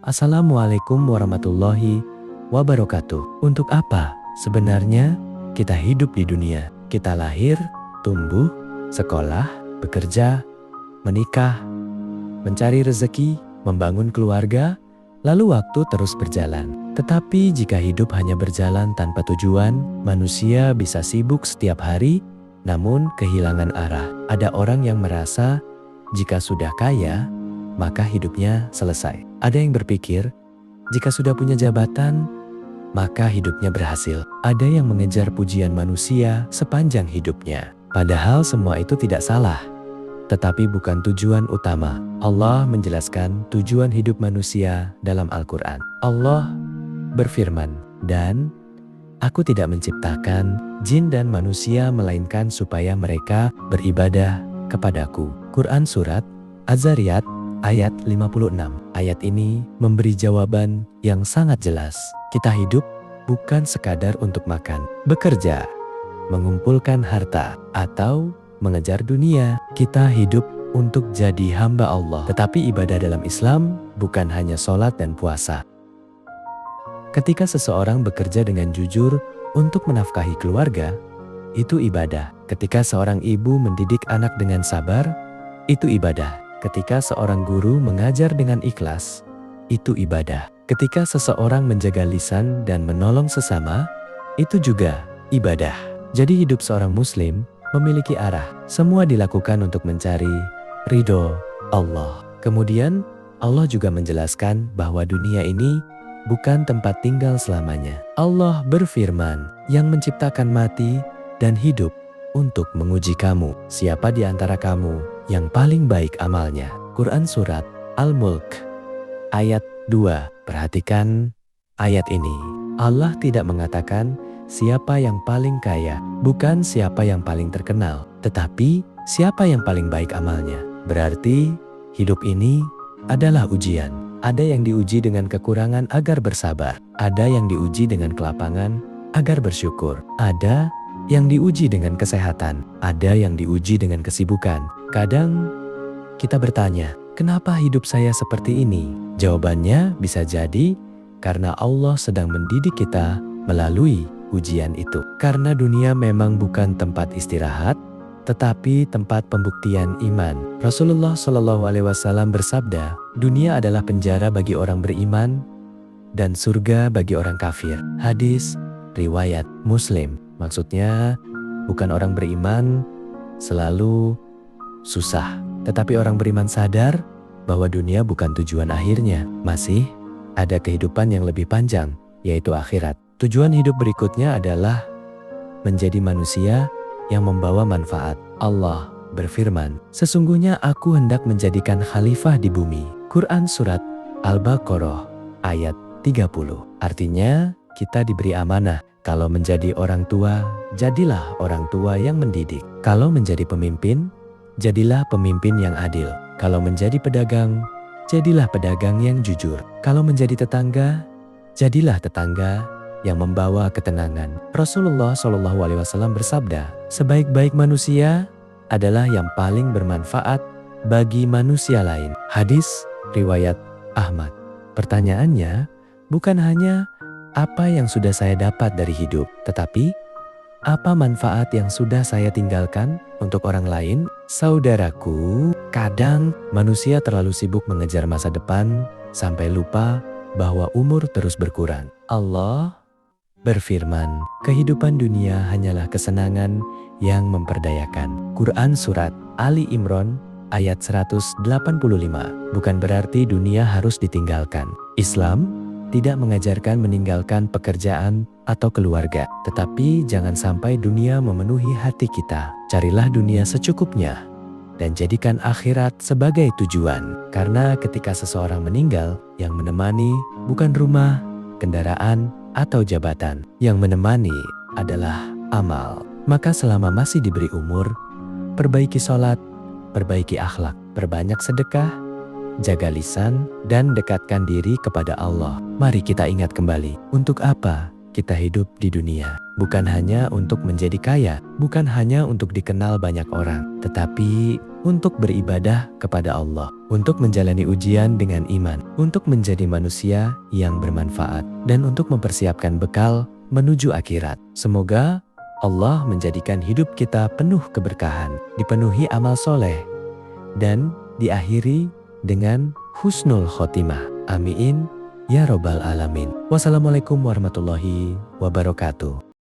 Assalamualaikum warahmatullahi wabarakatuh. Untuk apa sebenarnya kita hidup di dunia? Kita lahir, tumbuh, sekolah, bekerja, menikah, mencari rezeki, membangun keluarga, lalu waktu terus berjalan. Tetapi jika hidup hanya berjalan tanpa tujuan, manusia bisa sibuk setiap hari, namun kehilangan arah. Ada orang yang merasa jika sudah kaya, maka hidupnya selesai. Ada yang berpikir, jika sudah punya jabatan, maka hidupnya berhasil. Ada yang mengejar pujian manusia sepanjang hidupnya. Padahal semua itu tidak salah, tetapi bukan tujuan utama. Allah menjelaskan tujuan hidup manusia dalam Al-Quran. Allah berfirman, "Dan Aku tidak menciptakan jin dan manusia melainkan supaya mereka beribadah kepadaku." Quran Surat Az-Zariyat ayat 56. Ayat ini memberi jawaban yang sangat jelas. Kita hidup bukan sekadar untuk makan, bekerja, mengumpulkan harta, atau mengejar dunia. Kita hidup untuk jadi hamba Allah. Tetapi ibadah dalam Islam bukan hanya sholat dan puasa. Ketika seseorang bekerja dengan jujur untuk menafkahi keluarga, itu ibadah. Ketika seorang ibu mendidik anak dengan sabar, itu ibadah. Ketika seorang guru mengajar dengan ikhlas, itu ibadah. Ketika seseorang menjaga lisan dan menolong sesama, itu juga ibadah. Jadi hidup seorang muslim memiliki arah. Semua dilakukan untuk mencari ridho Allah. Kemudian Allah juga menjelaskan bahwa dunia ini bukan tempat tinggal selamanya. Allah berfirman, "Yang menciptakan mati dan hidup untuk menguji kamu. Siapa di antara kamu yang paling baik amalnya?" Quran Surat Al-Mulk ayat 2. Perhatikan ayat ini. Allah tidak mengatakan siapa yang paling kaya, bukan siapa yang paling terkenal, tetapi siapa yang paling baik amalnya. Berarti hidup ini adalah ujian. Ada yang diuji dengan kekurangan agar bersabar. Ada yang diuji dengan kelapangan agar bersyukur. Ada yang diuji dengan kesehatan. Ada yang diuji dengan kesibukan. Kadang kita bertanya, kenapa hidup saya seperti ini? Jawabannya bisa jadi karena Allah sedang mendidik kita melalui ujian itu. Karena dunia memang bukan tempat istirahat, tetapi tempat pembuktian iman. Rasulullah SAW bersabda, dunia adalah penjara bagi orang beriman dan surga bagi orang kafir. Hadis riwayat Muslim. Maksudnya bukan orang beriman selalu susah, tetapi orang beriman sadar bahwa dunia bukan tujuan akhirnya. Masih ada kehidupan yang lebih panjang, yaitu akhirat. Tujuan hidup berikutnya adalah menjadi manusia yang membawa manfaat. Allah berfirman, "Sesungguhnya aku hendak menjadikan khalifah di bumi." Quran Surat Al-Baqarah ayat 30. Artinya kita diberi amanah. Kalau menjadi orang tua, jadilah orang tua yang mendidik. Kalau menjadi pemimpin, jadilah pemimpin yang adil. Kalau menjadi pedagang, jadilah pedagang yang jujur. Kalau menjadi tetangga, jadilah tetangga yang membawa ketenangan. Rasulullah SAW bersabda, sebaik-baik manusia adalah yang paling bermanfaat bagi manusia lain. Hadis riwayat Ahmad. Pertanyaannya bukan hanya apa yang sudah saya dapat dari hidup, tetapi apa manfaat yang sudah saya tinggalkan untuk orang lain? Saudaraku, kadang manusia terlalu sibuk mengejar masa depan sampai lupa bahwa umur terus berkurang. Allah berfirman, kehidupan dunia hanyalah kesenangan yang memperdayakan. Quran Surat Ali Imran ayat 185. Bukan berarti dunia harus ditinggalkan. Islam tidak mengajarkan meninggalkan pekerjaan atau keluarga. Tetapi jangan sampai dunia memenuhi hati kita. Carilah dunia secukupnya dan jadikan akhirat sebagai tujuan. Karena ketika seseorang meninggal, yang menemani bukan rumah, kendaraan, atau jabatan. Yang menemani adalah amal. Maka selama masih diberi umur, perbaiki sholat, perbaiki akhlak, perbanyak sedekah, jaga lisan, dan dekatkan diri kepada Allah. Mari kita ingat kembali, untuk apa kita hidup di dunia? Bukan hanya untuk menjadi kaya, bukan hanya untuk dikenal banyak orang, tetapi untuk beribadah kepada Allah, untuk menjalani ujian dengan iman, untuk menjadi manusia yang bermanfaat, dan untuk mempersiapkan bekal menuju akhirat. Semoga Allah menjadikan hidup kita penuh keberkahan, dipenuhi amal soleh, dan diakhiri dengan husnul khotimah. Amin ya robbal alamin. Wassalamualaikum warahmatullahi wabarakatuh.